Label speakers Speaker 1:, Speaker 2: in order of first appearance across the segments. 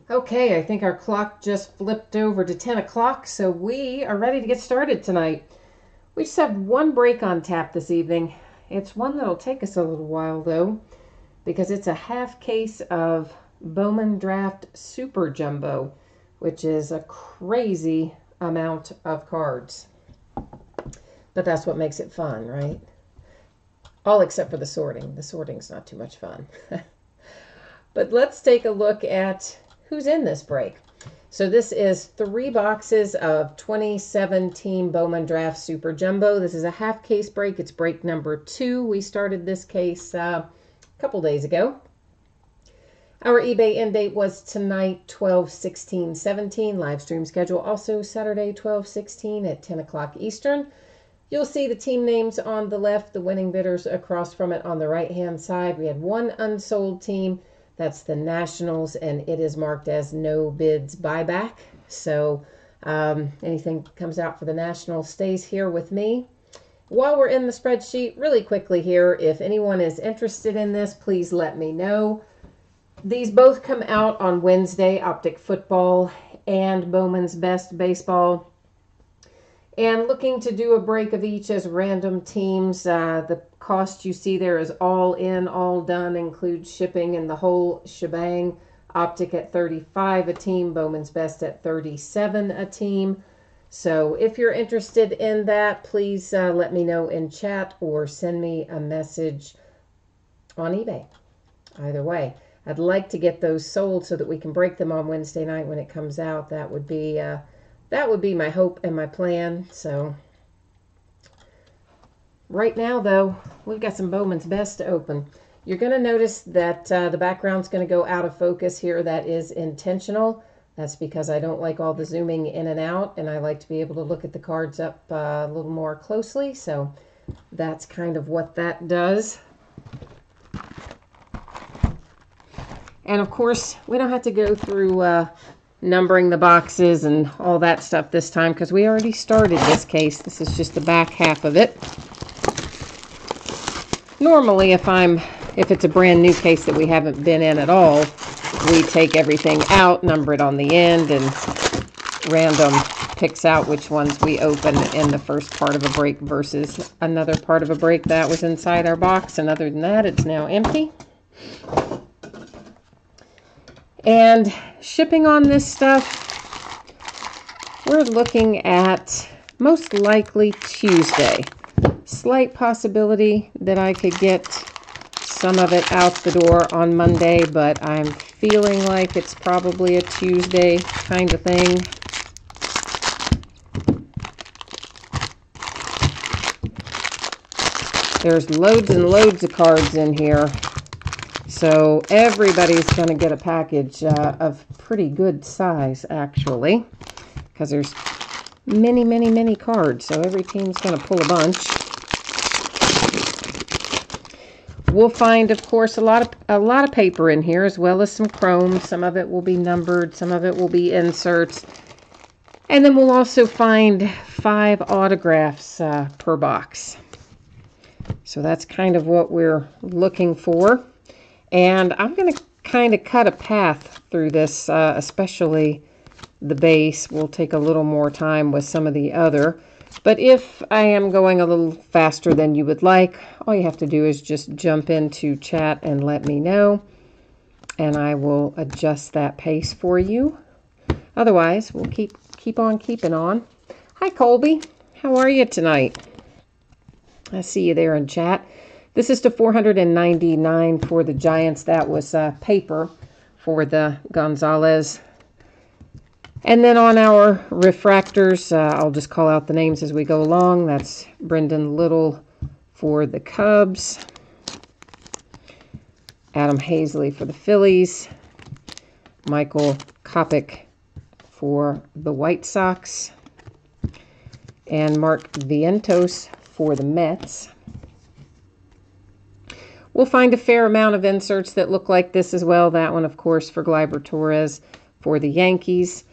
Speaker 1: Okay, I think our clock just flipped over to 10 o'clock, so we are ready to get started tonight. We just have one break on tap this evening. It's one that'll take us a little while, though, because it's a half case of Bowman Draft Super Jumbo, which is a crazy amount of cards. But that's what makes it fun, right? All except for the sorting. The sorting's not too much fun. But let's take a look at who's in this break. So this is 3 boxes of 2017 Bowman Draft Super Jumbo. This is a half case break. It's break number 2. We started this case a couple days ago. Our eBay end date was tonight, 12/16/17. Live stream schedule also Saturday, 12/16 at 10 o'clock Eastern. You'll see the team names on the left, the winning bidders across from it on the right-hand side. We had one unsold team. That's the Nationals, and it is marked as no bids buyback. So anything comes out for the Nationals stays here with me. While we're in the spreadsheet, really quickly here, if anyone is interested in this, please let me know. These both come out on Wednesday, Optic Football and Bowman's Best Baseball. And looking to do a break of each as random teams. The cost you see there is all in, all done, includes shipping and the whole shebang. Optic at $35 a team, Bowman's Best at $37 a team. So if you're interested in that, please let me know in chat or send me a message on eBay. Either way, I'd like to get those sold so that we can break them on Wednesday night when it comes out. That would be my hope and my plan. So right now, though, we've got some Bowman's Best to open. You're going to notice that the background's going to go out of focus here. That is intentional. That's because I don't like all the zooming in and out, and I like to be able to look at the cards up a little more closely. So that's kind of what that does. And of course, we don't have to go through numbering the boxes and all that stuff this time because we already started this case. This is just the back half of it. Normally, if it's a brand new case that we haven't been in at all, we take everything out, number it on the end, and random picks out which ones we open in the first part of a break versus another part of a break that was inside our box. And other than that, it's now empty. And shipping on this stuff, we're looking at most likely Tuesday. Slight possibility that I could get some of it out the door on Monday, but I'm feeling like it's probably a Tuesday kind of thing. There's loads and loads of cards in here. So everybody's going to get a package of pretty good size, actually, because there's many, many, many cards. So every team's going to pull a bunch. We'll find, of course, a lot of paper in here, as well as some chrome. Some of it will be numbered. Some of it will be inserts. And then we'll also find 5 autographs per box. So that's kind of what we're looking for. And I'm going to kind of cut a path through this, especially the base. We'll take a little more time with some of the other. But if I am going a little faster than you would like, all you have to do is just jump into chat and let me know. And I will adjust that pace for you. Otherwise, we'll keep on keeping on. Hi, Colby. How are you tonight? I see you there in chat. This is to 499 for the Giants. That was paper for the Gonzalez. And then on our refractors, I'll just call out the names as we go along. That's Brendan Little for the Cubs. Adam Hazley for the Phillies. Michael Kopech for the White Sox. And Mark Vientos for the Mets. We'll find a fair amount of inserts that look like this as well. That one, of course, for Gleyber Torres for the Yankees.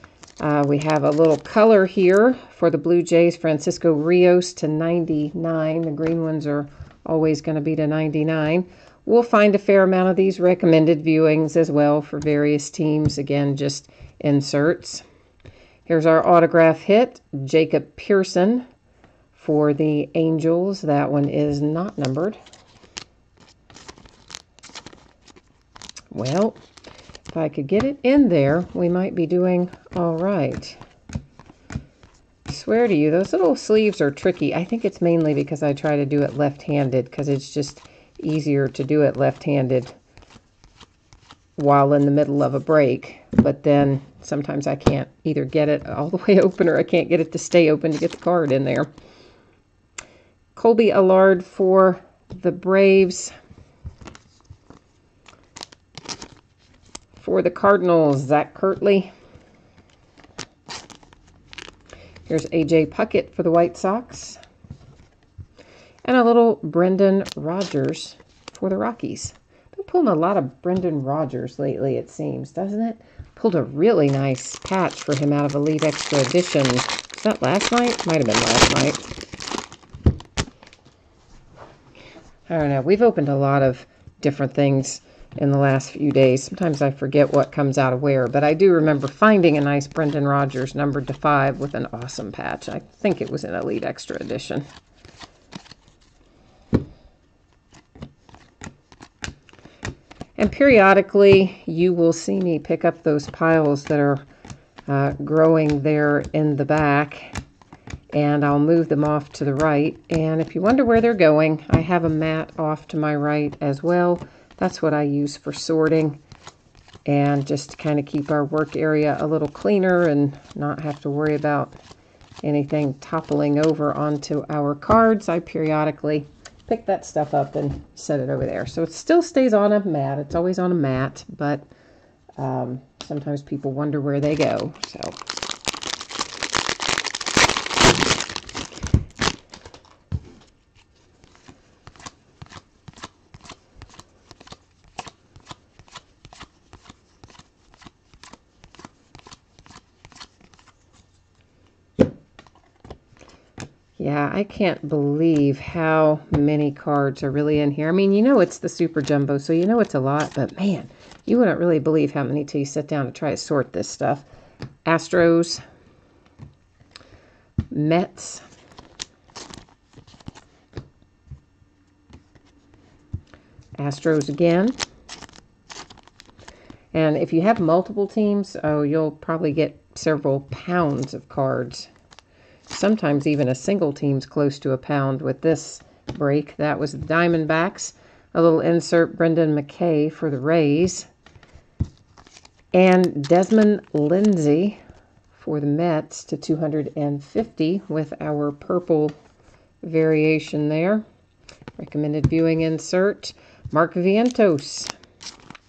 Speaker 1: We have a little color here for the Blue Jays, Francisco Rios to 99. The green ones are always going to be to 99. We'll find a fair amount of these recommended viewings as well for various teams. Again, just inserts. Here's our autograph hit, Jacob Pearson for the Angels. That one is not numbered. Well, if I could get it in there, we might be doing all right. I swear to you, those little sleeves are tricky. I think it's mainly because I try to do it left-handed, because it's just easier to do it left-handed while in the middle of a break. But then sometimes I can't either get it all the way open or I can't get it to stay open to get the card in there. Colby Allard for the Braves. For the Cardinals, Zach Kirtley. Here's A.J. Puckett for the White Sox. And a little Brendan Rodgers for the Rockies. Been pulling a lot of Brendan Rodgers lately, it seems, doesn't it? Pulled a really nice patch for him out of Elite Extra Edition. Was that last night? Might have been last night. I don't know. We've opened a lot of different things in the last few days. Sometimes I forget what comes out of where, but I do remember finding a nice Brendan Rodgers numbered to 5 with an awesome patch. I think it was an Elite Extra Edition. And periodically, you will see me pick up those piles that are growing there in the back, and I'll move them off to the right. And if you wonder where they're going, I have a mat off to my right as well. That's what I use for sorting, and just to kind of keep our work area a little cleaner and not have to worry about anything toppling over onto our cards. I periodically pick that stuff up and set it over there. So it still stays on a mat. It's always on a mat, but sometimes people wonder where they go. So yeah, I can't believe how many cards are really in here. I mean, you know it's the Super Jumbo, so you know it's a lot, but man, you wouldn't really believe how many till you sit down to try to sort this stuff. Astros, Mets, Astros again. And if you have multiple teams, oh, you'll probably get several pounds of cards. Sometimes even a single team's close to a pound with this break. That was the Diamondbacks. A little insert, Brendan McKay for the Rays. And Desmond Lindsay for the Mets to 250 with our purple variation there. Recommended viewing insert. Mark Vientos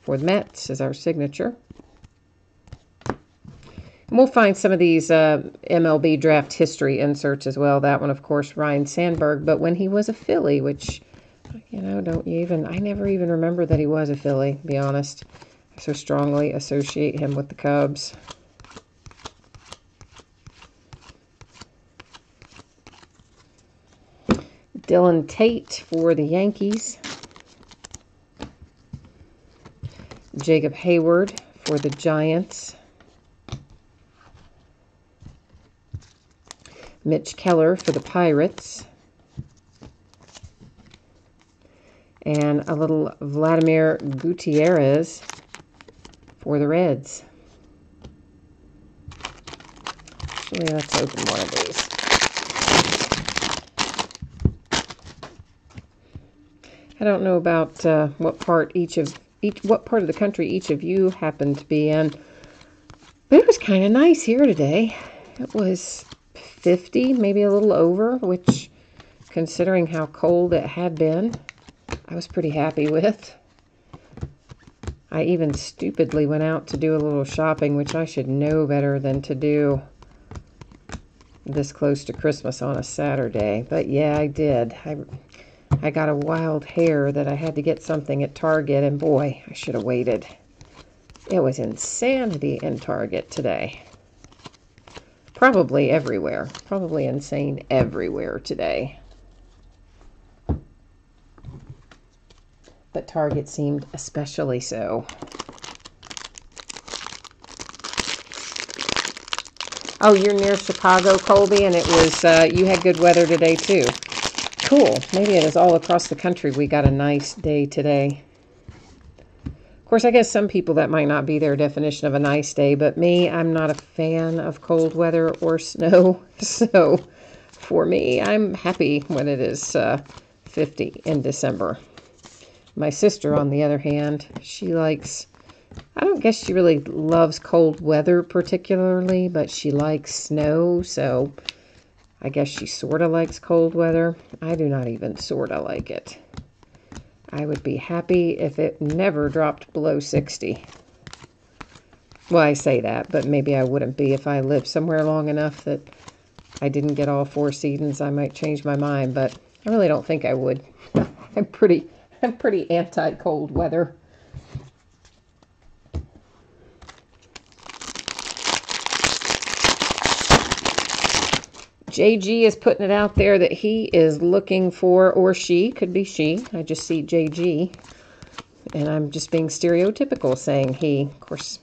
Speaker 1: for the Mets is our signature. And we'll find some of these MLB draft history inserts as well. That one, of course, Ryan Sandberg, but when he was a Philly, which, you know, I never even remember that he was a Philly, to be honest. I so strongly associate him with the Cubs. Dylan Tate for the Yankees. Jacob Hayward for the Giants. Mitch Keller for the Pirates. And a little Vladimir Gutierrez for the Reds. Actually, let's open one of these. I don't know about what part of the country each of you happened to be in, but it was kind of nice here today. It was 50, maybe a little over, which, considering how cold it had been, I was pretty happy with. I even stupidly went out to do a little shopping, which I should know better than to do this close to Christmas on a Saturday. But yeah, I did. I got a wild hair that I had to get something at Target, and boy, I should have waited. It was insanity in Target today. Probably everywhere. Probably insane everywhere today. But Target seemed especially so. Oh, you're near Chicago, Colby, and it was, you had good weather today too. Cool. Maybe it is all across the country. We got a nice day today. Of course, I guess some people that might not be their definition of a nice day, but me, I'm not a fan of cold weather or snow. So for me, I'm happy when it is 50 in December. My sister, on the other hand, she likes, I don't guess she really loves cold weather particularly, but she likes snow, so I guess she sort of likes cold weather. I do not even sort of like it. I would be happy if it never dropped below 60. Well, I say that, but maybe I wouldn't be if I lived somewhere long enough that I didn't get all 4 seasons. I might change my mind, but I really don't think I would. I'm pretty anti-cold weather. JG is putting it out there that he is looking for, or she, could be she. I just see JG. And I'm just being stereotypical saying he. Of course,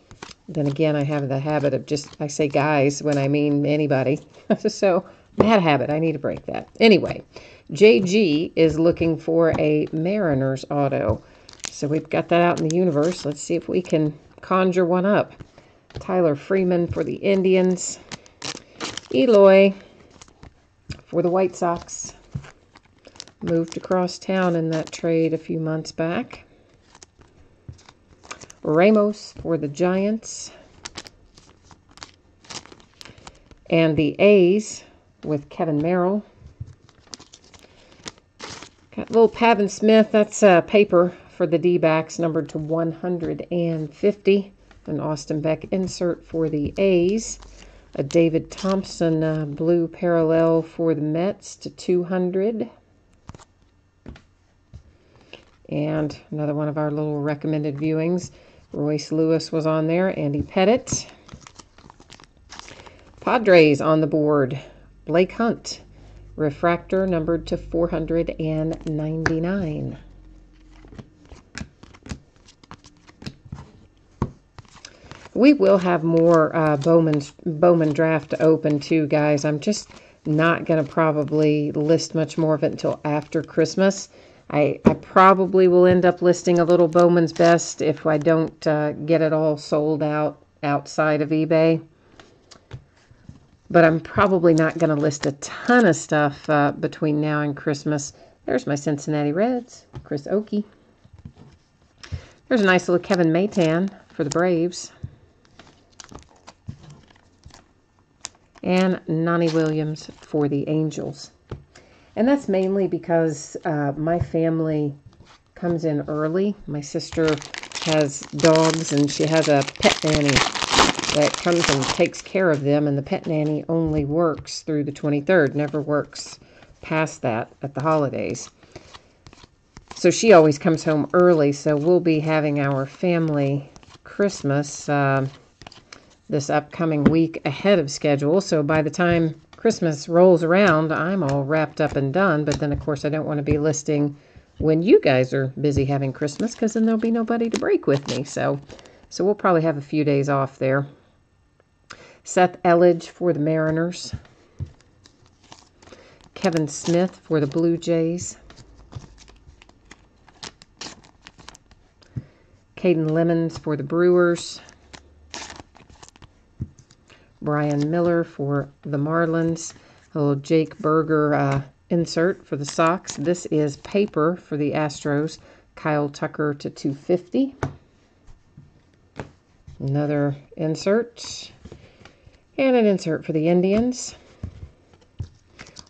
Speaker 1: then again, I have the habit of I say guys when I mean anybody. So, bad habit. I need to break that. Anyway, JG is looking for a Mariners auto. So we've got that out in the universe. Let's see if we can conjure one up. Tyler Freeman for the Indians. Eloy for the White Sox. Moved across town in that trade a few months back. Ramos for the Giants. And the A's with Kevin Merrill. Got little Pavin Smith. That's paper for the D-backs, numbered to 150. An Austin Beck insert for the A's. A David Thompson blue parallel for the Mets to 200. And another one of our little recommended viewings. Royce Lewis was on there. Andy Pettit. Padres on the board. Blake Hunt. Refractor numbered to 499. We will have more Bowman draft to open too, guys. I'm just not going to probably list much more of it until after Christmas. I probably will end up listing a little Bowman's Best if I don't get it all sold out outside of eBay. But I'm probably not going to list a ton of stuff between now and Christmas. There's my Cincinnati Reds, Chris Oakey. There's a nice little Kevin Maytan for the Braves. And Nani Williams for the Angels. And that's mainly because my family comes in early. My sister has dogs and she has a pet nanny that comes and takes care of them. And the pet nanny only works through the 23rd, never works past that at the holidays. So she always comes home early. So we'll be having our family Christmas this upcoming week ahead of schedule. So by the time Christmas rolls around, I'm all wrapped up and done. But then, of course, I don't want to be listing when you guys are busy having Christmas because then there'll be nobody to break with me. So we'll probably have a few days off there. Seth Elledge for the Mariners. Kevin Smith for the Blue Jays. Caden Lemons for the Brewers. Brian Miller for the Marlins. A little Jake Berger insert for the Sox. This is paper for the Astros. Kyle Tucker to 250. Another insert. And an insert for the Indians.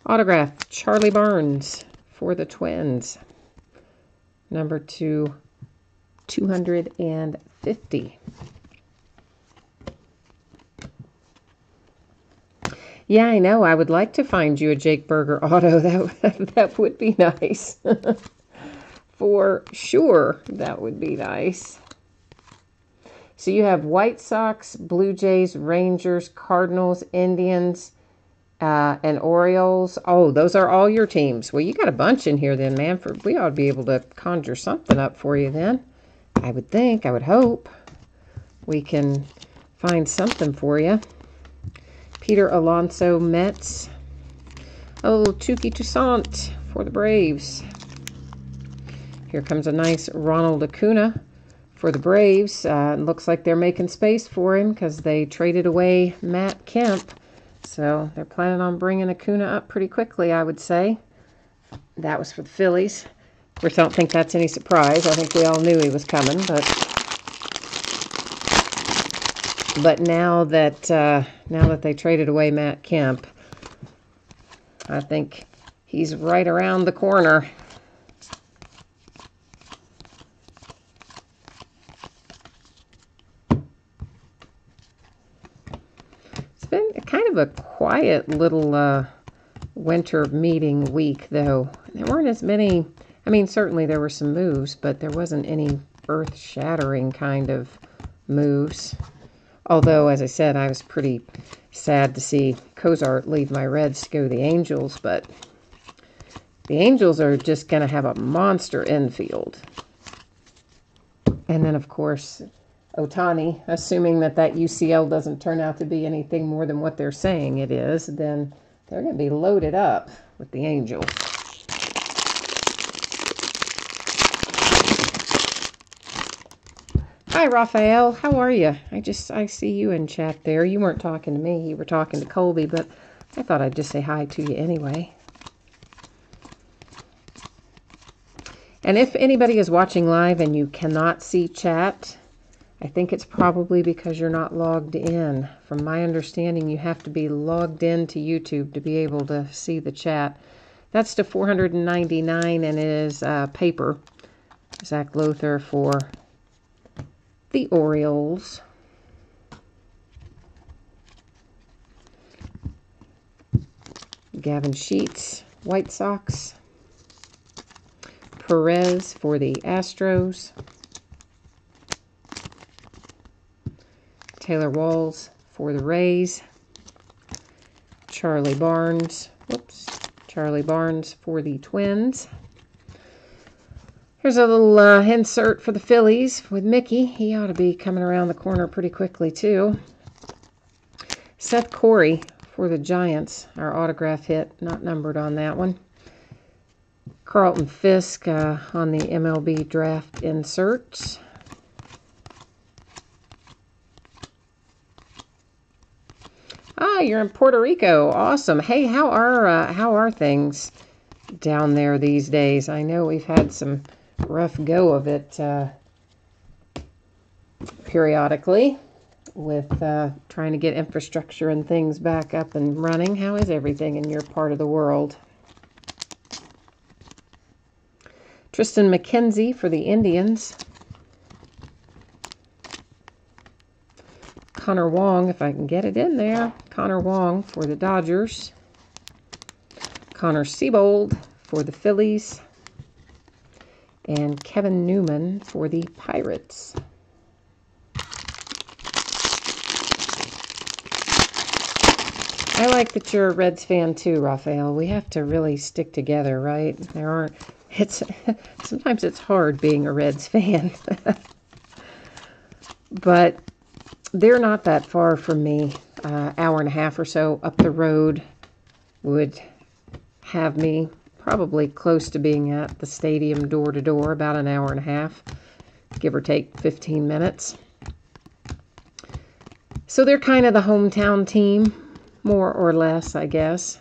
Speaker 1: Autograph Charlie Barnes for the Twins. Number 250. Yeah, I know. I would like to find you a Jake Berger auto. That would be nice. For sure, that would be nice. So you have White Sox, Blue Jays, Rangers, Cardinals, Indians, and Orioles. Oh, those are all your teams. Well, you got a bunch in here then, Manfred. We ought to be able to conjure something up for you then. I would think, I would hope we can find something for you. Peter Alonso, Mets. Oh, Touki Toussaint for the Braves. Here comes a nice Ronald Acuna for the Braves. Looks like they're making space for him because they traded away Matt Kemp. So they're planning on bringing Acuna up pretty quickly, I would say. That was for the Phillies. Of course, I don't think that's any surprise. I think we all knew he was coming, but now that they traded away Matt Kemp, I think he's right around the corner. It's been kind of a quiet little winter meeting week, though. There weren't as many. I mean, certainly there were some moves, but there wasn't any earth-shattering kind of moves. Although, as I said, I was pretty sad to see Cozart leave my Reds to go to the Angels, but the Angels are just going to have a monster infield. And then, of course, Ohtani, assuming that UCL doesn't turn out to be anything more than what they're saying it is, then they're going to be loaded up with the Angels. Hi, Raphael. How are you? I see you in chat there. You weren't talking to me. You were talking to Colby, but I thought I'd just say hi to you anyway. And if anybody is watching live and you cannot see chat, I think it's probably because you're not logged in. From my understanding, you have to be logged in to YouTube to be able to see the chat. That's to $499 and it is paper. Zach Lothar for the Orioles. Gavin Sheets, White Sox. Perez for the Astros. Taylor Walls for the Rays. Charlie Barnes for the Twins. Here's a little insert for the Phillies with Mickey. He ought to be coming around the corner pretty quickly, too. Seth Corey for the Giants. Our autograph hit, not numbered on that one. Carlton Fisk on the MLB draft inserts. Ah, you're in Puerto Rico. Awesome. Hey, how are things down there these days? I know we've had some rough go of it periodically with trying to get infrastructure and things back up and running. How is everything in your part of the world? Tristan McKenzie for the Indians. Connor Wong, if I can get it in there. Connor Wong for the Dodgers. Connor Seabold for the Phillies. And Kevin Newman for the Pirates. I like that you're a Reds fan too, Raphael. We have to really stick together, right? Sometimes it's hard being a Reds fan. But they're not that far from me. Hour and a half or so up the road would have me probably close to being at the stadium door to door, about an hour and a half, give or take 15 minutes. So they're kind of the hometown team, more or less, I guess.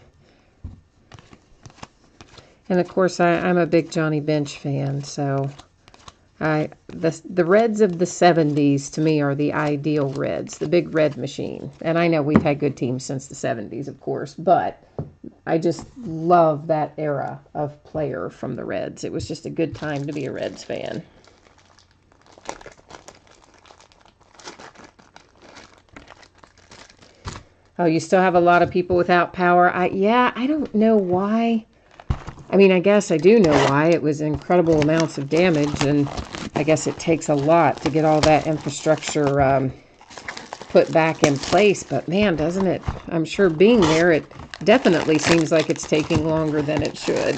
Speaker 1: And of course, I'm a big Johnny Bench fan, so the Reds of the 70s to me are the ideal Reds, the big red machine. And I know we've had good teams since the 70s, of course, but I just love that era of player from the Reds. It was just a good time to be a Reds fan. Oh, you still have a lot of people without power? Yeah, I don't know why. I mean, I guess I do know why. It was incredible amounts of damage, and I guess it takes a lot to get all that infrastructure put back in place, but man, doesn't it? I'm sure being there, it definitely seems like it's taking longer than it should.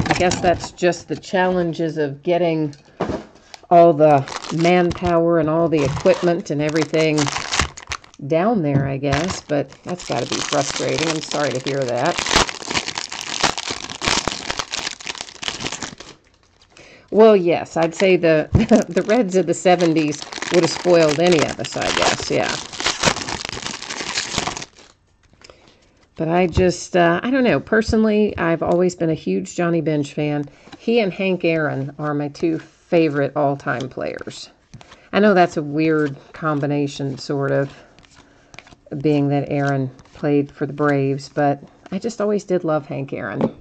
Speaker 1: I guess that's just the challenges of getting all the manpower and all the equipment and everything down there, I guess, but that's got to be frustrating. I'm sorry to hear that. Well, yes, I'd say the the Reds of the 70s would have spoiled any of us, I guess, yeah. But I just, I don't know. Personally, I've always been a huge Johnny Bench fan. He and Hank Aaron are my two favorite all-time players. I know that's a weird combination, sort of, being that Aaron played for the Braves, but I just always did love Hank Aaron.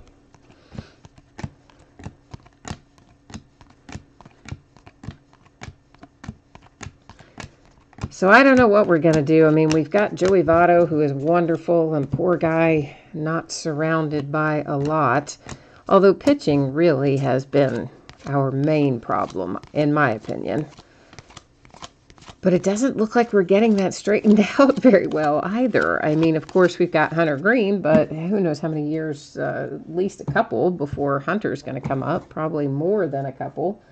Speaker 1: So I don't know what we're going to do. I mean, we've got Joey Votto, who is wonderful, and poor guy, not surrounded by a lot. Although pitching really has been our main problem, in my opinion. But it doesn't look like we're getting that straightened out very well either. I mean, of course, we've got Hunter Green, but who knows how many years, at least a couple, before Hunter's going to come up. Probably more than a couple.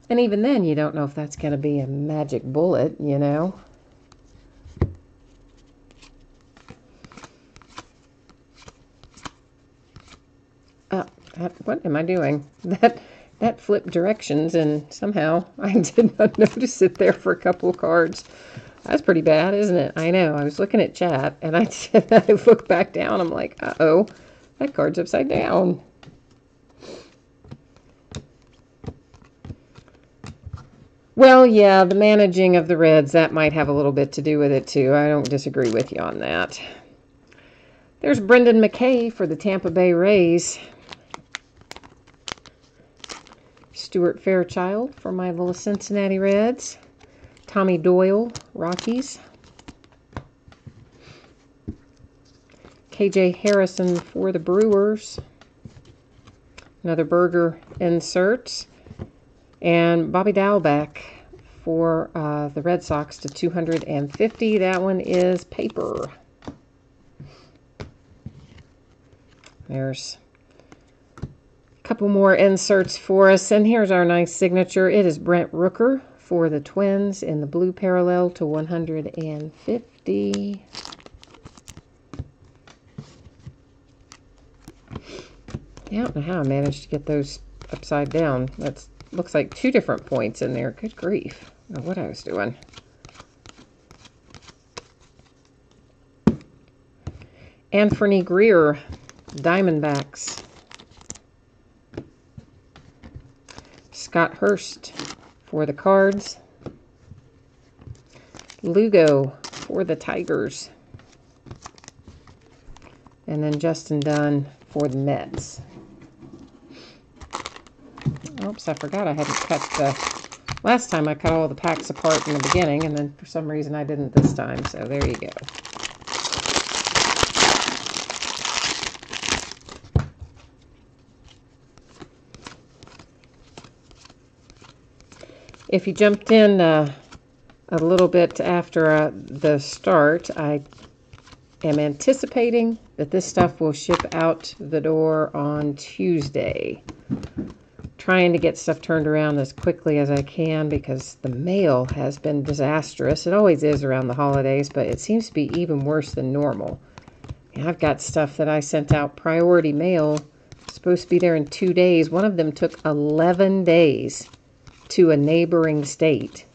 Speaker 1: And even then, you don't know if that's going to be a magic bullet, you know. What am I doing? That flipped directions, and somehow I did not notice it there for a couple of cards. That's pretty bad, isn't it? I know. I was looking at chat, and I looked back down. I'm like, uh-oh, that card's upside down. Well, yeah, the managing of the Reds, that might have a little bit to do with it, too. I don't disagree with you on that. There's Brendan McKay for the Tampa Bay Rays. Stuart Fairchild for my little Cincinnati Reds. Tommy Doyle, Rockies. KJ Harrison for the Brewers. Another Burger insert. And Bobby Dalbec for the Red Sox to 250. That one is paper. There's a couple more inserts for us. And here's our nice signature. It is Brent Rooker for the Twins in the blue parallel to 150. Yeah, I don't know how I managed to get those upside down. That looks like two different points in there. Good grief. I don't know what I was doing. Anthony Greer, Diamondbacks. Scott Hurst for the Cards. Lugo for the Tigers. And then Justin Dunn for the Mets. Oops, I forgot I hadn't cut the... Last time I cut all the packs apart in the beginning, and then for some reason I didn't this time, so there you go. If you jumped in a little bit after the start, I am anticipating that this stuff will ship out the door on Tuesday. Trying to get stuff turned around as quickly as I can because the mail has been disastrous. It always is around the holidays, but it seems to be even worse than normal. And I've got stuff that I sent out priority mail, supposed to be there in 2 days. One of them took 11 days to a neighboring state.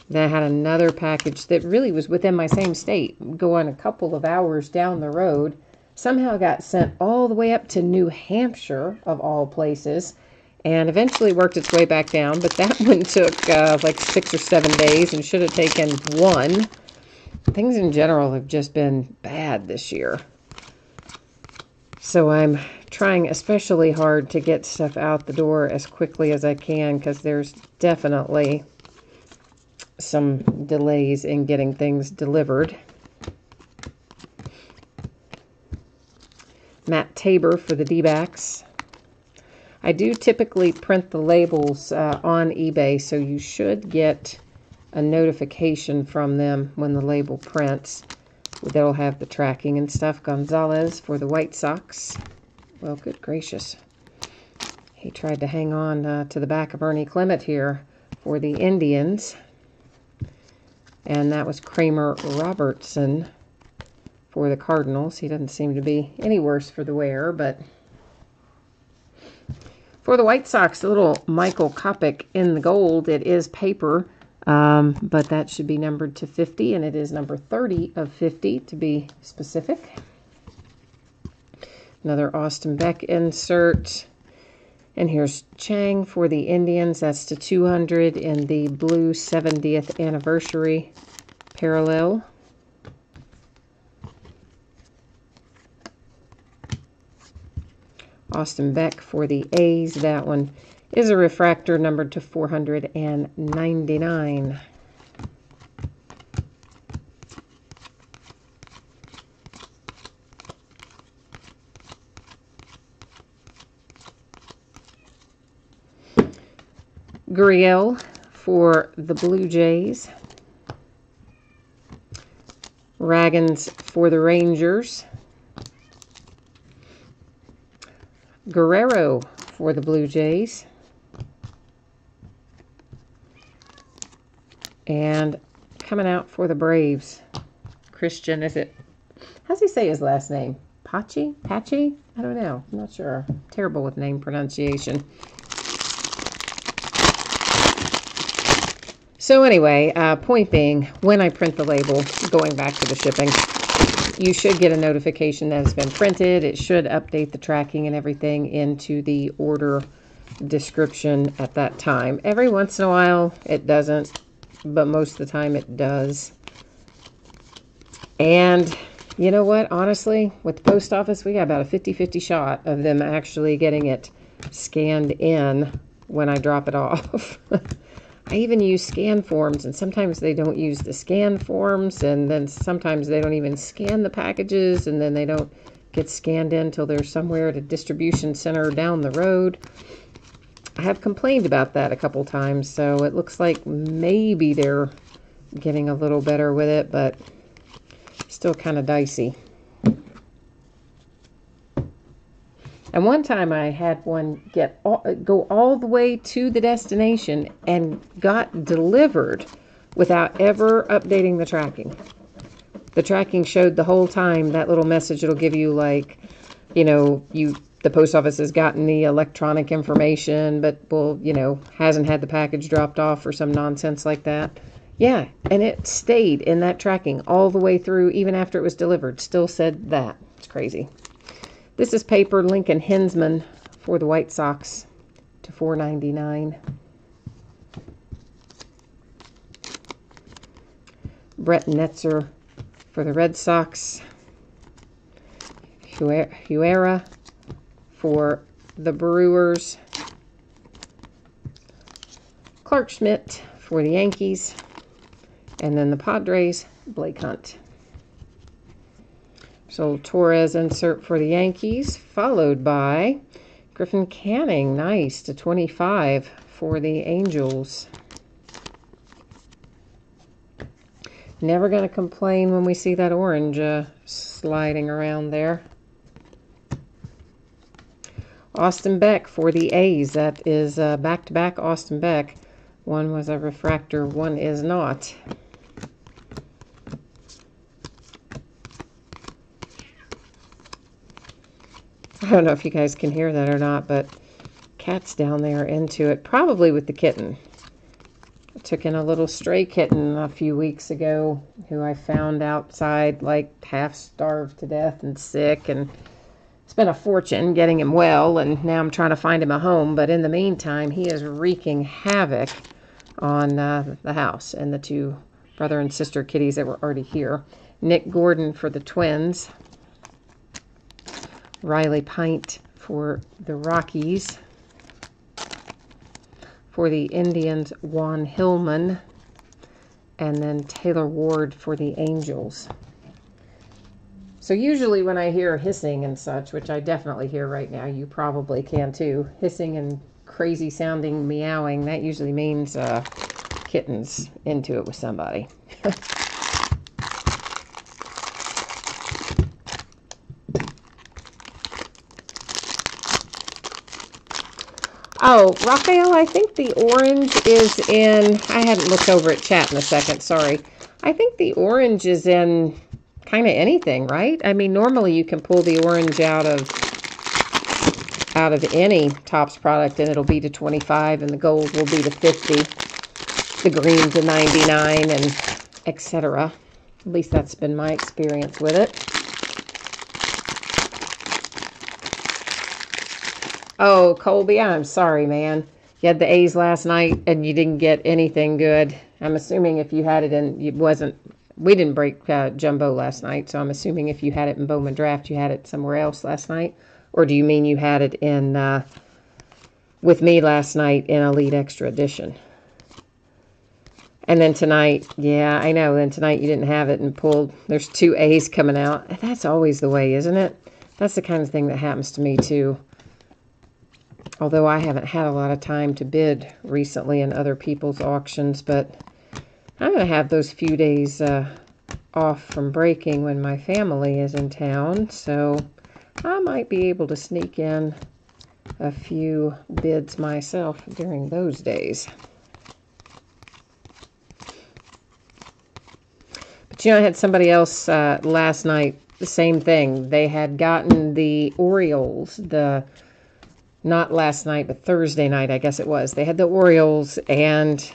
Speaker 1: Then I had another package that really was within my same state, going a couple of hours down the road. Somehow got sent all the way up to New Hampshire, of all places, and eventually worked its way back down. But that one took like 6 or 7 days and should have taken 1. Things in general have just been bad this year. So I'm trying especially hard to get stuff out the door as quickly as I can because there's definitely some delays in getting things delivered. Matt Tabor for the D-backs. I do typically print the labels on eBay, so you should get a notification from them when the label prints. They'll have the tracking and stuff. Gonzalez for the White Sox. Well, good gracious. He tried to hang on to the back of Ernie Clement here for the Indians. And that was Kramer Robertson for the Cardinals. He doesn't seem to be any worse for the wear, but for the White Sox, a little Michael Kopech in the gold. It is paper, but that should be numbered to 50, and it is number 30 of 50 to be specific. Another Austin Beck insert. And here's Chang for the Indians. That's to 200 in the blue 70th anniversary parallel. Austin Beck for the A's. That one is a refractor numbered to 499. Gurriel for the Blue Jays. Raggins for the Rangers. Guerrero for the Blue Jays. And coming out for the Braves, Christian, is it, how's he say his last name? Pachi? Pachi? I don't know. I'm not sure. Terrible with name pronunciation. So anyway, point being, when I print the label, going back to the shipping, you should get a notification that it's been printed. It should update the tracking and everything into the order description at that time. Every once in a while, it doesn't, but most of the time it does. And you know what? Honestly, with the post office, we got about a 50-50 shot of them actually getting it scanned in when I drop it off. I even use scan forms, and sometimes they don't use the scan forms, and then sometimes they don't even scan the packages, and then they don't get scanned in until they're somewhere at a distribution center down the road. I have complained about that a couple times, so it looks like maybe they're getting a little better with it, but still kind of dicey. And one time I had one go all the way to the destination and got delivered without ever updating the tracking. The tracking showed the whole time that little message it'll give you, like, you know, the post office has gotten the electronic information, but, well, you know, hasn't had the package dropped off or some nonsense like that. Yeah, and it stayed in that tracking all the way through, even after it was delivered. Still said that. It's crazy. This is paper Lincoln Hensman for the White Sox to $4.99. Brett Netzer for the Red Sox. Huera for the Brewers. Clark Schmidt for the Yankees. And then the Padres, Blake Hunt. So Torres insert for the Yankees, followed by Griffin Canning, nice, to 25 for the Angels. Never going to complain when we see that orange sliding around there. Austin Beck for the A's. That is back-to-back Austin Beck. One was a refractor, one is not. I don't know if you guys can hear that or not, but cat's down there into it, probably with the kitten. I took in a little stray kitten a few weeks ago who I found outside, like half starved to death and sick, and spent a fortune getting him well, and now I'm trying to find him a home. But in the meantime, he is wreaking havoc on the house and the two brother and sister kitties that were already here. Nick Gordon for the Twins. Riley Pint for the Rockies. For the Indians, Juan Hillman. And then Taylor Ward for the Angels. So usually when I hear hissing and such, which I definitely hear right now, you probably can too, hissing and crazy sounding meowing, that usually means kittens into it with somebody. Oh, Raphael, I think the orange is in, I hadn't looked over at chat in a second, sorry. I think the orange is in kind of anything, right? I mean, normally you can pull the orange out of any Topps product and it'll be to 25 and the gold will be to 50, the green to 99 and etc. At least that's been my experience with it. Oh, Colby, I'm sorry, man. You had the A's last night and you didn't get anything good. I'm assuming if you had it in, we didn't break Jumbo last night, so I'm assuming if you had it in Bowman Draft, you had it somewhere else last night. Or do you mean you had it in with me last night in Elite Extra Edition? And then tonight, yeah, I know, then tonight you didn't have it and pulled, there's 2 A's coming out. That's always the way, isn't it? That's the kind of thing that happens to me too. Although I haven't had a lot of time to bid recently in other people's auctions, but I'm going to have those few days off from breaking when my family is in town, so I might be able to sneak in a few bids myself during those days. But you know, I had somebody else last night, the same thing. They had gotten the Orioles, not last night, but Thursday night, I guess it was. They had the Orioles, and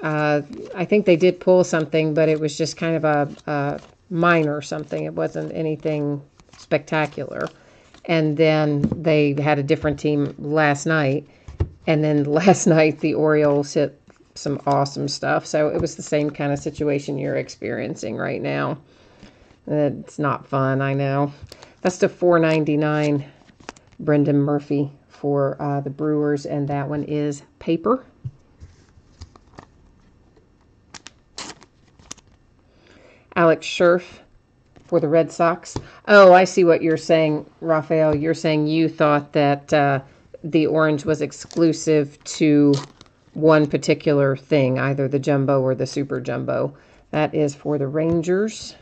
Speaker 1: I think they did pull something, but it was just kind of a minor something. It wasn't anything spectacular. And then they had a different team last night. And then last night, the Orioles hit some awesome stuff. So it was the same kind of situation you're experiencing right now. It's not fun, I know. That's the $4.99 Brendan Murphy for the Brewers, and that one is paper. Alex Scherf for the Red Sox. Oh, I see what you're saying, Raphael. You're saying you thought that the orange was exclusive to one particular thing, either the jumbo or the super jumbo. That is for the Rangers.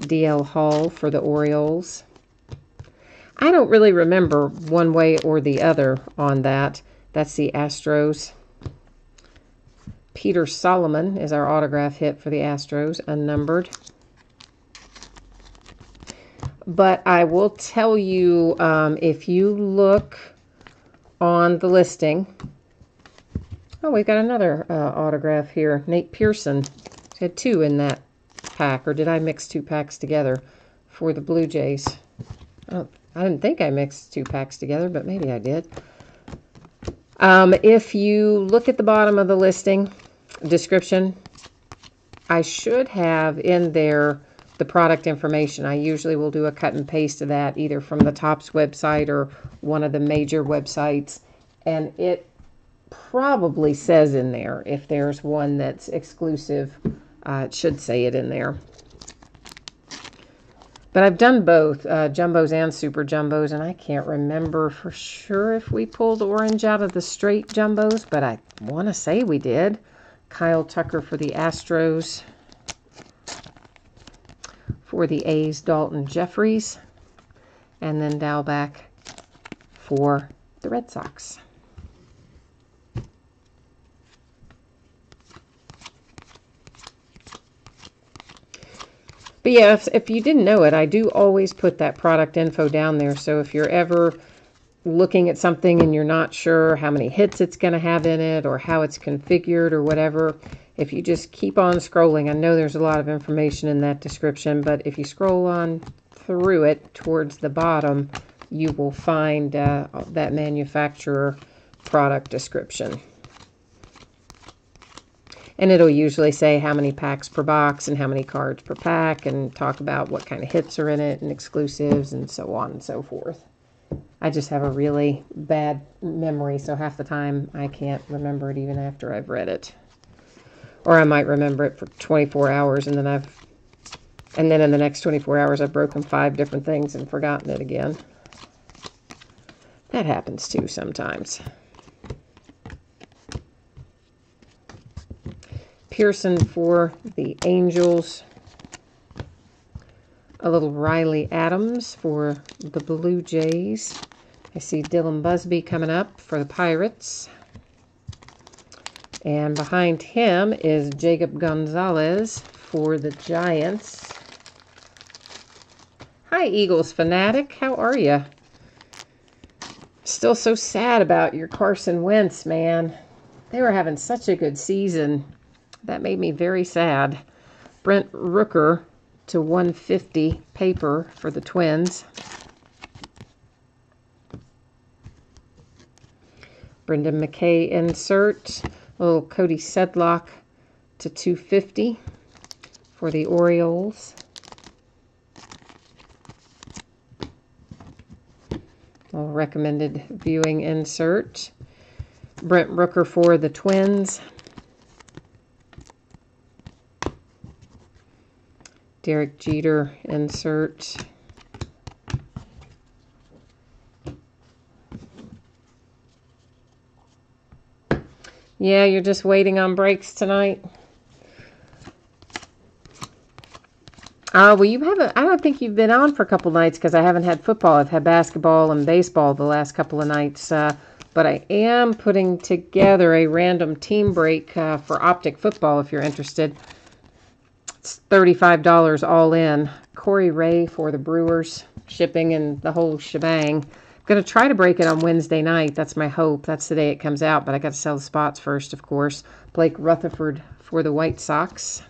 Speaker 1: DL Hall for the Orioles. I don't really remember one way or the other on that. That's the Astros. Peter Solomon is our autograph hit for the Astros, unnumbered. But I will tell you, if you look on the listing, oh, we've got another autograph here. Nate Pearson had 2 in that pack, or did I mix 2 packs together for the Blue Jays? Oh, I didn't think I mixed 2 packs together, but maybe I did. If you look at the bottom of the listing description, I should have in there the product information. I usually will do a cut and paste of that either from the Topps website or one of the major websites. And it probably says in there, if there's one that's exclusive, it should say it in there. But I've done both, jumbos and super jumbos, and I can't remember for sure if we pulled orange out of the straight jumbos, but I want to say we did. Kyle Tucker for the Astros. For the A's, Dalton Jeffries. And then Dalbec for the Red Sox. But yeah, if you didn't know it, I do always put that product info down there. So if you're ever looking at something and you're not sure how many hits it's going to have in it or how it's configured or whatever, if you just keep on scrolling, I know there's a lot of information in that description, but if you scroll on through it towards the bottom, you will find that manufacturer product description. And it'll usually say how many packs per box and how many cards per pack and talk about what kind of hits are in it and exclusives and so on and so forth. I just have a really bad memory, so half the time I can't remember it even after I've read it. Or I might remember it for 24 hours and then I've And then in the next 24 hours, I've broken 5 different things and forgotten it again. That happens too sometimes. Pearson for the Angels. A little Riley Adams for the Blue Jays. I see Dylan Busby coming up for the Pirates. And behind him is Jacob Gonzalez for the Giants. Hi, Eagles fanatic. How are you? Still so sad about your Carson Wentz, man. They were having such a good season. That made me very sad. Brent Rooker to 150 paper for the Twins. Brendan McKay insert. A little Cody Sedlock to 250 for the Orioles. A little recommended viewing insert. Brent Rooker for the Twins. Derek Jeter insert. Yeah, you're just waiting on breaks tonight. Well, you haven't. I don't think you've been on for a couple nights because I haven't had football. I've had basketball and baseball the last couple of nights. But I am putting together a random team break for Optic Football if you're interested. It's $35 all in. Corey Ray for the Brewers, shipping and the whole shebang. I'm going to try to break it on Wednesday night. That's my hope. That's the day it comes out, but I got to sell the spots first, of course. Blake Rutherford for the White Sox.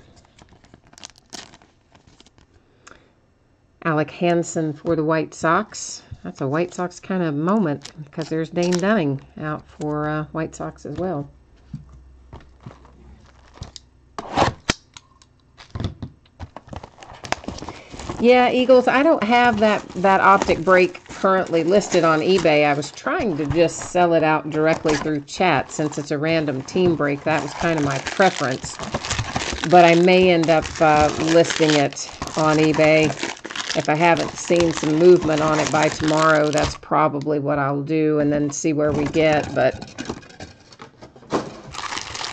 Speaker 1: Alec Hansen for the White Sox. That's a White Sox kind of moment because there's Dane Dunning out for White Sox as well. Yeah, Eagles, I don't have that optic break currently listed on eBay. I was trying to just sell it out directly through chat since it's a random team break. That was kind of my preference. But I may end up listing it on eBay. If I haven't seen some movement on it by tomorrow, that's probably what I'll do and then see where we get. But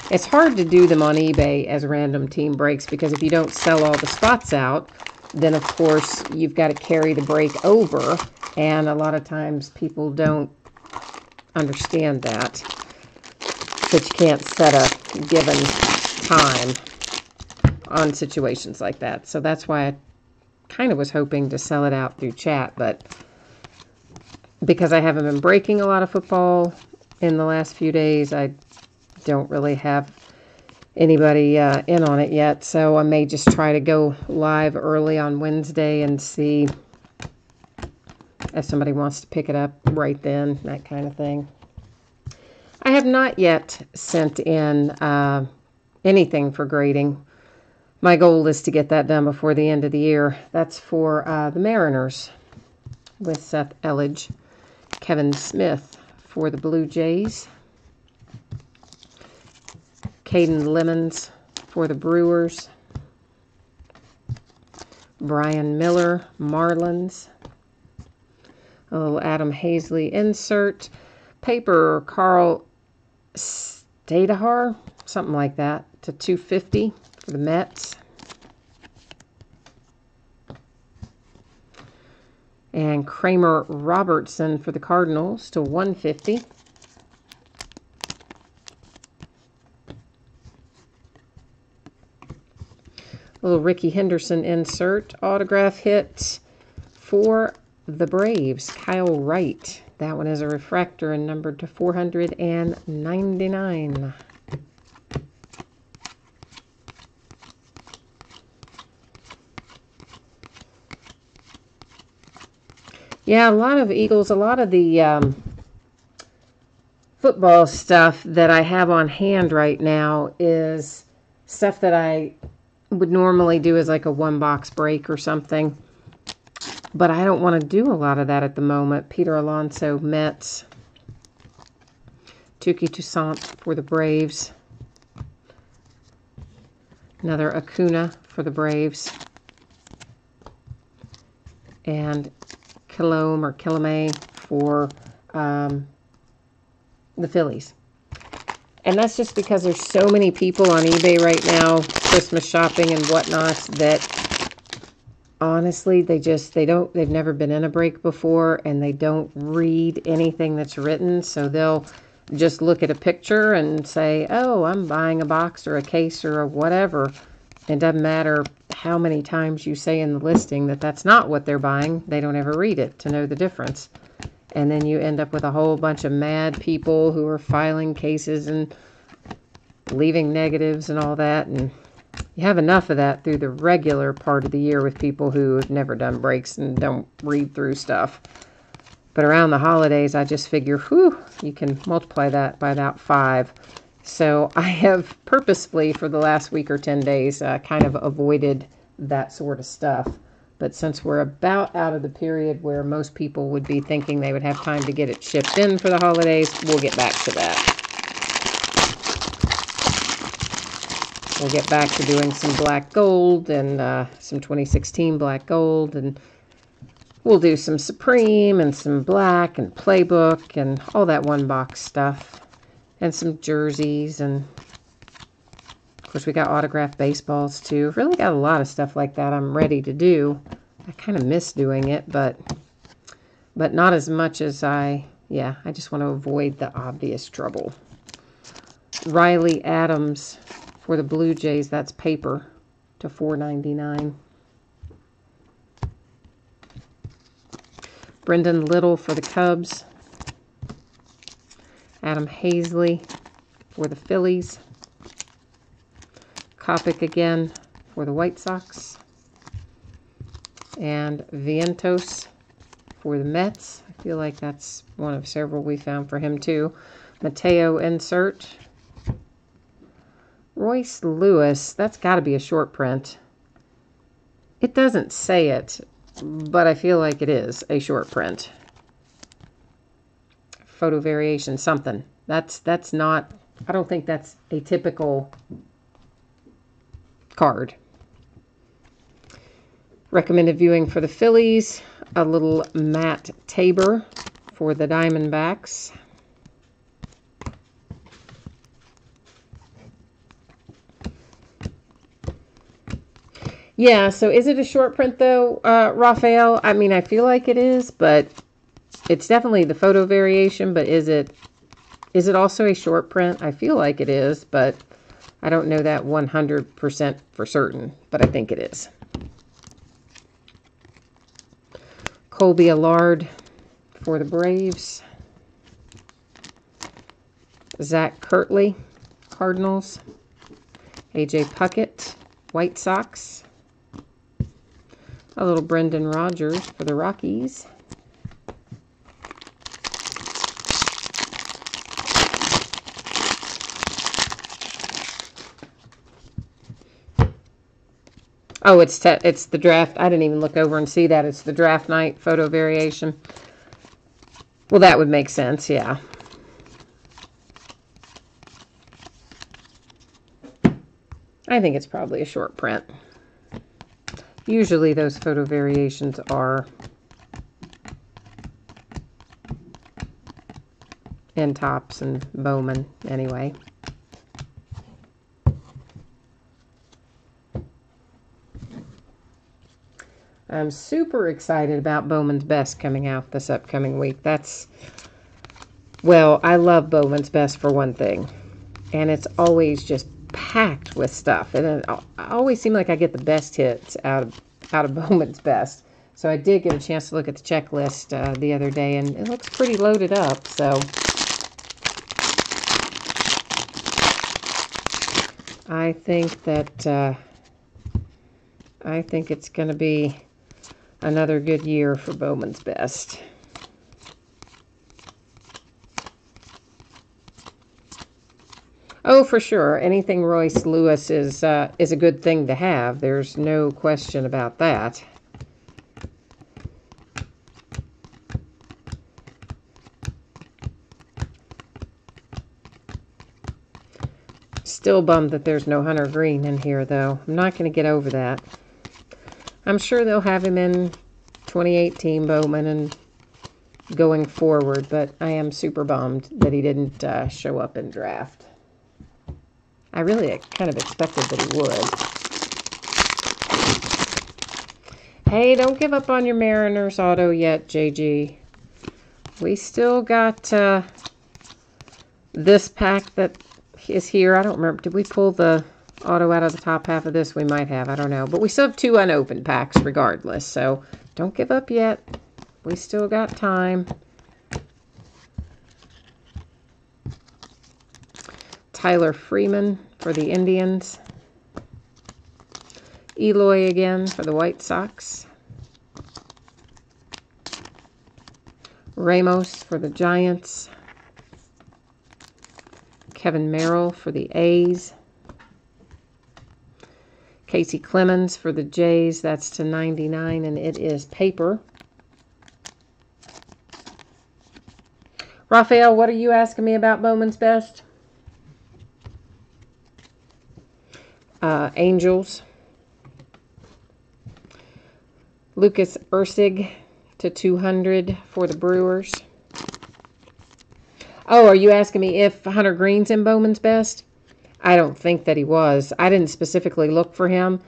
Speaker 1: it's hard to do them on eBay as random team breaks because if you don't sell all the spots out, then of course you've got to carry the break over, and a lot of times people don't understand that you can't set a given time on situations like that. So that's why I kind of was hoping to sell it out through chat, but because I haven't been breaking a lot of football in the last few days, I don't really have anybody in on it yet, so I may just try to go live early on Wednesday and see if somebody wants to pick it up right then, that kind of thing. I have not yet sent in anything for grading. My goal is to get that done before the end of the year. That's for the Mariners with Seth Elledge. Kevin Smith for the Blue Jays. Caden Lemons for the Brewers. Brian Miller, Marlins. A little Adam Hazley insert. Paper, Carl Stadahar, something like that, to 250 for the Mets. And Kramer Robertson for the Cardinals to 150. Little Ricky Henderson insert. Autograph hit for the Braves. Kyle Wright. That one is a refractor and numbered to 499. Yeah, a lot of Eagles, a lot of the football stuff that I have on hand right now is stuff that I would normally do as like a one-box break or something. But I don't want to do a lot of that at the moment. Peter Alonso, Mets. Tuki Toussaint for the Braves. Another Acuna for the Braves. and Kilome or Kilome for the Phillies. And that's just because there's so many people on eBay right now, Christmas shopping and whatnot, that honestly, they've never been in a break before, and they don't read anything that's written. So they'll just look at a picture and say, oh, I'm buying a box or a case or a whatever. It doesn't matter how many times you say in the listing that that's not what they're buying. They don't ever read it to know the difference. And then you end up with a whole bunch of mad people who are filing cases and leaving negatives and all that. And you have enough of that through the regular part of the year with people who have never done breaks and don't read through stuff. But around the holidays, I just figure, whew, you can multiply that by about 5. So I have purposefully, for the last week or 10 days, kind of avoided that sort of stuff. But since we're about out of the period where most people would be thinking they would have time to get it shipped in for the holidays, we'll get back to that. We'll get back to doing some black gold and some 2016 black gold, and we'll do some Supreme and some black and playbook and all that one box stuff, and some jerseys, and of course we got autographed baseballs too. Really got a lot of stuff like that I'm ready to do. I kind of miss doing it, but not as much as I just want to avoid the obvious trouble. Riley Adams for the Blue Jays, that's paper, to $4.99. Brendan Little for the Cubs. Adam Hazley for the Phillies. Kopech again for the White Sox. And Vientos for the Mets. I feel like that's one of several we found for him too. Mateo insert. Royce Lewis, that's got to be a short print. It doesn't say it, but I feel like it is a short print. Photo variation, something. That's not, I don't think that's a typical card. Recommended viewing for the Phillies, a little Matt Tabor for the Diamondbacks. Yeah, so is it a short print though, Raphael? I mean, I feel like it is, but it's definitely the photo variation, but is it also a short print? I feel like it is, but I don't know that 100% for certain, but I think it is. Colby Allard for the Braves. Zach Kirtley, Cardinals. AJ Puckett, White Sox. A little Brendan Rodgers for the Rockies. Oh, it's the draft. I didn't even look over and see that. It's the draft night photo variation. Well, that would make sense, yeah. I think it's probably a short print. Usually those photo variations are in Topps and Bowman anyway. I'm super excited about Bowman's Best coming out this upcoming week. Well, I love Bowman's Best for one thing. And it's always just packed with stuff. And I always seem like I get the best hits out of Bowman's Best. So I did get a chance to look at the checklist the other day, and it looks pretty loaded up. So I think that I think it's going to be another good year for Bowman's Best. Oh, for sure. Anything Royce Lewis is a good thing to have. There's no question about that. Still bummed that there's no Hunter Green in here, though. I'm not going to get over that. I'm sure they'll have him in 2018 Bowman and going forward, but I am super bummed that he didn't show up in draft. I really kind of expected that he would. Hey, don't give up on your Mariners auto yet, JG. We still got this pack that is here. I don't remember. Did we pull the auto out of the top half of this? We might have. I don't know. But we still have 2 unopened packs regardless. So don't give up yet. We still got time. Tyler Freeman for the Indians. Eloy again for the White Sox. Ramos for the Giants. Kevin Merrill for the A's. Casey Clemens for the Jays. That's to 99, and it is paper. Raphael, what are you asking me about Bowman's Best? Angels. Lucas Ursig to 200 for the Brewers. Oh, are you asking me if Hunter Green's in Bowman's Best? I don't think that he was. I didn't specifically look for him.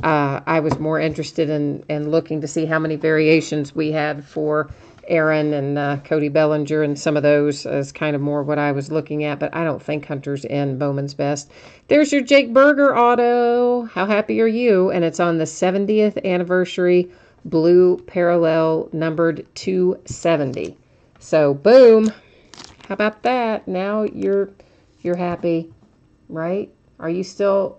Speaker 1: I was more interested in looking to see how many variations we had for Aaron and Cody Bellinger, and some of those is kind of more what I was looking at, but I don't think Hunter's in Bowman's Best. There's your Jake Berger auto. How happy are you? And it's on the 70th anniversary blue parallel numbered 270. So boom. How about that? Now you're happy, right? Are you still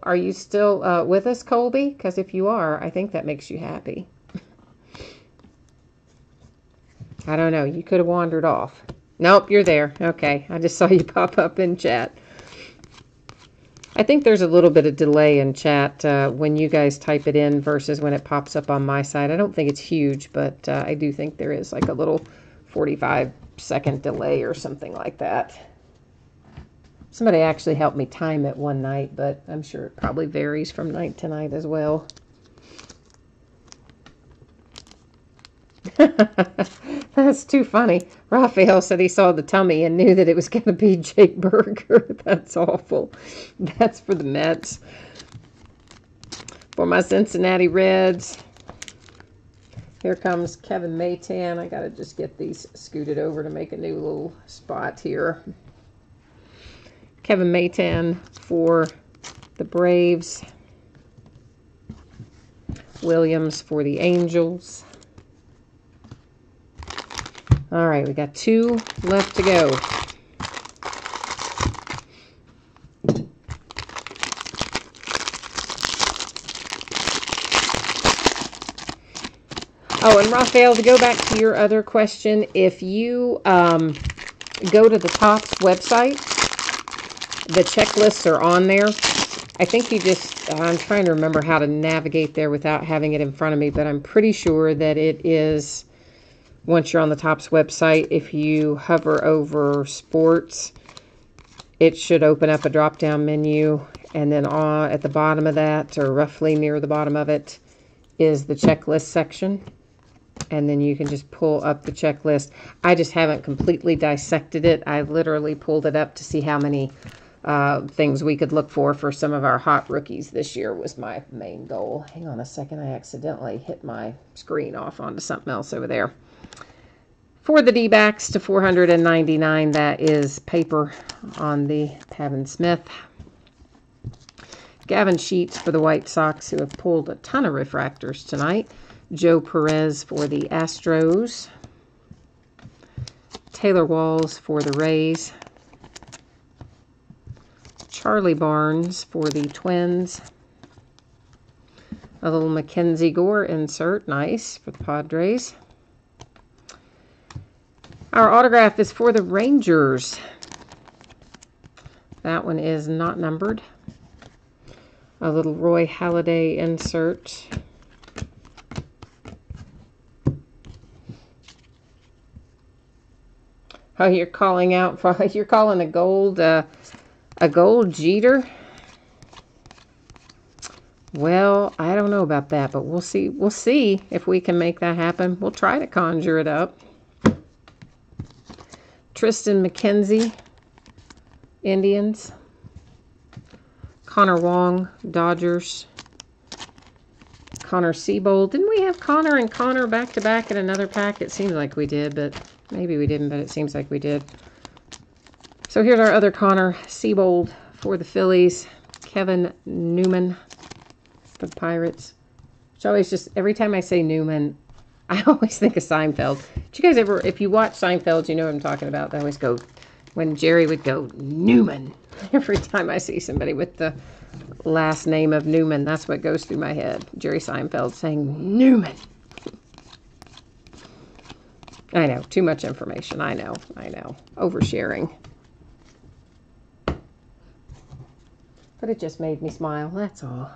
Speaker 1: with us, Colby? Because if you are, I think that makes you happy. I don't know. You could have wandered off. Nope, you're there. Okay, I just saw you pop up in chat. I think there's a little bit of delay in chat when you guys type it in versus when it pops up on my side. I don't think it's huge, but I do think there is like a little 45-second delay or something like that. Somebody actually helped me time it one night, but I'm sure it probably varies from night to night as well. That's too funny. Raphael said he saw the tummy and knew that it was going to be Jake Berger. That's awful. That's for the Mets. For my Cincinnati Reds, here comes Kevin Maytan. I got to just get these scooted over to make a new little spot here. Kevin Maytan for the Braves. Williams for the Angels. All right, we got 2 left to go. Oh, and Raphael, to go back to your other question, if you go to the Topps website, the checklists are on there. I think you just, I'm trying to remember how to navigate there without having it in front of me, but I'm pretty sure that it is, once you're on the Topps website, if you hover over sports, it should open up a drop-down menu, and then at the bottom of that, or roughly near the bottom of it, is the checklist section. And then you can just pull up the checklist. I just haven't completely dissected it. I literally pulled it up to see how many things we could look for some of our hot rookies this year was my main goal. Hang on a second. I accidentally hit my screen off onto something else over there. For the D-backs to 499, that is paper on the Pavin Smith. Gavin Sheets for the White Sox, who have pulled a ton of refractors tonight. Joe Perez for the Astros. Taylor Walls for the Rays. Charlie Barnes for the Twins. A little Mackenzie Gore insert, nice, for the Padres. Our autograph is for the Rangers. That one is not numbered. A little Roy Halladay insert. Oh, you're calling out for, you're calling a gold Jeter? Well, I don't know about that, but we'll see. We'll see if we can make that happen. We'll try to conjure it up. Tristan McKenzie, Indians. Connor Wong, Dodgers. Connor Seabold. Didn't we have Connor and Connor back-to-back in another pack? It seems like we did, but maybe we didn't, but it seems like we did. So here's our other Connor Seabold for the Phillies. Kevin Newman for the Pirates. Which always just, every time I say Newman, I always think of Seinfeld. Did you guys ever, if you watch Seinfeld, you know what I'm talking about. They always go, when Jerry would go, Newman. Every time I see somebody with the last name of Newman, that's what goes through my head. Jerry Seinfeld saying, Newman. I know, too much information. I know. Oversharing. But it just made me smile, that's all.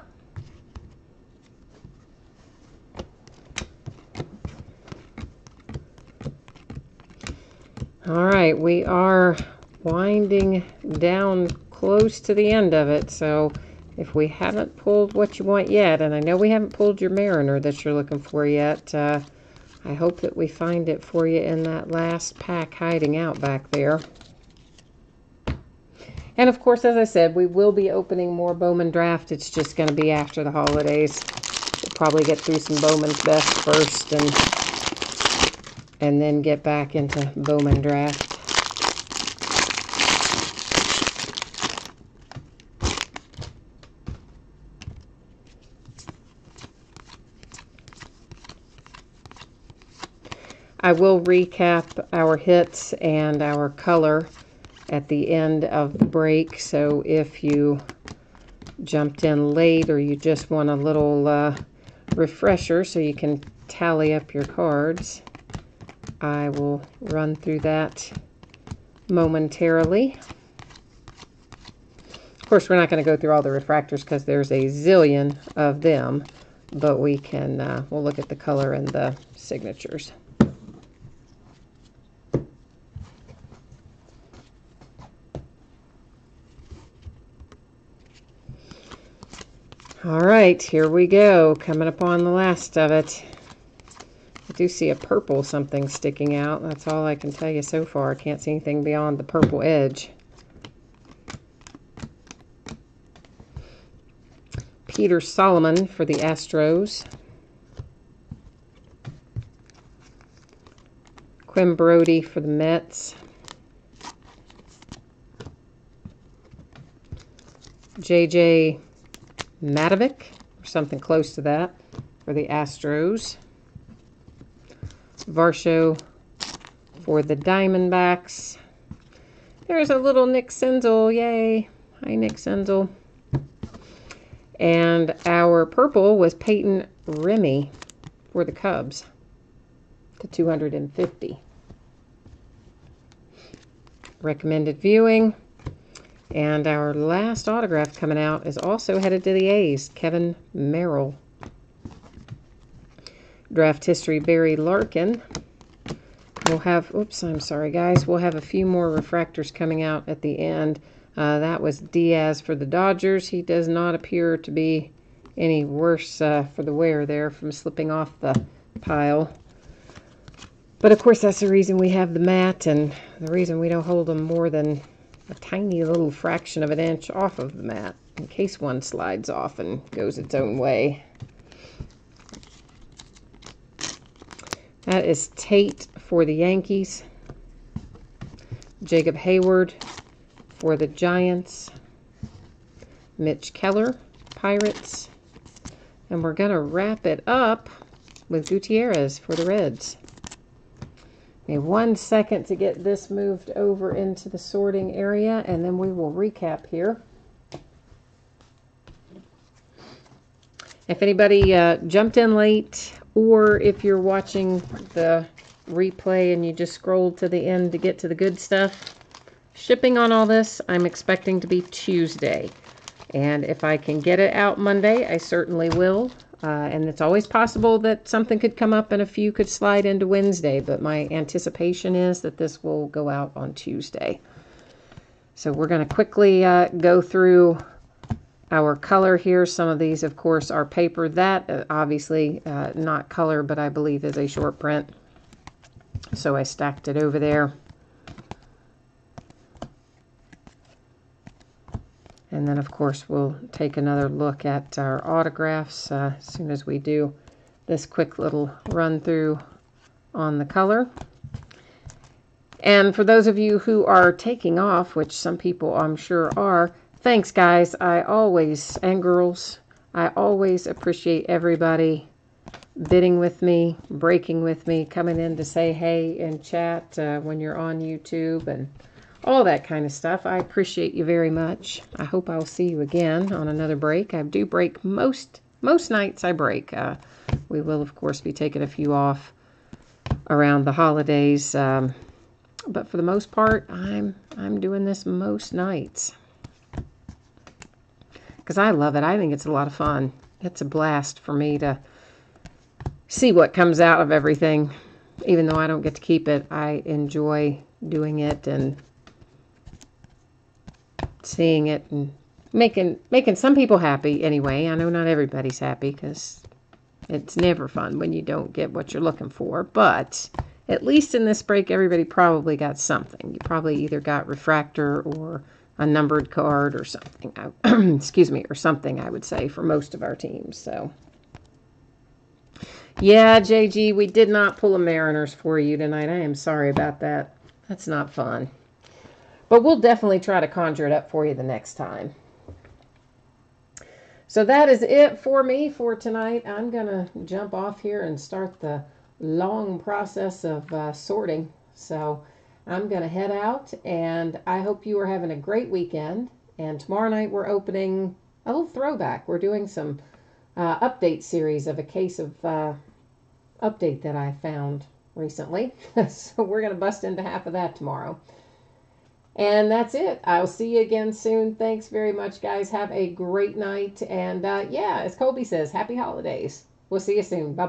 Speaker 1: All right, we are winding down close to the end of it, so if we haven't pulled what you want yet, and I know we haven't pulled your Mariner that you're looking for yet, I hope that we find it for you in that last pack hiding out back there. And of course, as I said, we will be opening more Bowman Draft. It's just going to be after the holidays. We'll probably get through some Bowman's Best first and then get back into Bowman Draft. I will recap our hits and our color at the end of the break, so if you jumped in late or you just want a little refresher so you can tally up your cards, I will run through that momentarily. Of course, we're not going to go through all the refractors because there's a zillion of them, but we can, we'll look at the color and the signatures. All right, here we go. Coming up on the last of it. I do see a purple something sticking out. That's all I can tell you so far. I can't see anything beyond the purple edge. Peter Solomon for the Astros. Quinn Brody for the Mets. J.J. Matovic, or something close to that, for the Astros. Varsho for the Diamondbacks. There's a little Nick Senzel, yay. Hi, Nick Senzel. And our purple was Peyton Remy for the Cubs, to 250. Recommended viewing. And our last autograph coming out is also headed to the A's, Kevin Merrill. Draft history, Barry Larkin. We'll have, oops, I'm sorry, guys. We'll have a few more refractors coming out at the end. That was Diaz for the Dodgers. He does not appear to be any worse for the wear there from slipping off the pile. But, of course, that's the reason we have the mat and the reason we don't hold them more than a tiny little fraction of an inch off of the mat in case one slides off and goes its own way. That is Tate for the Yankees. Jacob Hayward for the Giants. Mitch Keller, Pirates. And we're going to wrap it up with Gutierrez for the Reds. We have 1 second to get this moved over into the sorting area, and then we will recap here. If anybody jumped in late, or if you're watching the replay and you just scrolled to the end to get to the good stuff, shipping on all this, I'm expecting to be Tuesday. And if I can get it out Monday, I certainly will. And it's always possible that something could come up and a few could slide into Wednesday, but my anticipation is that this will go out on Tuesday. So we're going to quickly go through our color here. Some of these, of course, are paper. That, obviously, not color, but I believe is a short print. So I stacked it over there. And then, of course, we'll take another look at our autographs as soon as we do this quick little run through on the color. And for those of you who are taking off, which some people I'm sure are, thanks, guys. And girls, I always appreciate everybody bidding with me, breaking with me, coming in to say hey and chat when you're on YouTube and all that kind of stuff. I appreciate you very much. I hope I'll see you again on another break. I do break most nights I break. We will, of course, be taking a few off around the holidays. But for the most part, I'm doing this most nights. Because I love it. I think it's a lot of fun. It's a blast for me to see what comes out of everything. Even though I don't get to keep it, I enjoy doing it and seeing it and making some people happy anyway. I know not everybody's happy because it's never fun when you don't get what you're looking for. But at least in this break, everybody probably got something. You probably either got refractor or a numbered card or something. Excuse me, or something, I would say, for most of our teams. So, yeah, JG, we did not pull a Mariners for you tonight. I am sorry about that. That's not fun. But we'll definitely try to conjure it up for you the next time. So that is it for me for tonight. I'm going to jump off here and start the long process of sorting. So I'm going to head out, and I hope you are having a great weekend. And tomorrow night we're opening a little throwback. We're doing some update series of a case of update that I found recently. So we're going to bust into half of that tomorrow. And that's it. I'll see you again soon. Thanks very much, guys. Have a great night. And yeah, as Colby says, happy holidays. We'll see you soon. Bye-bye.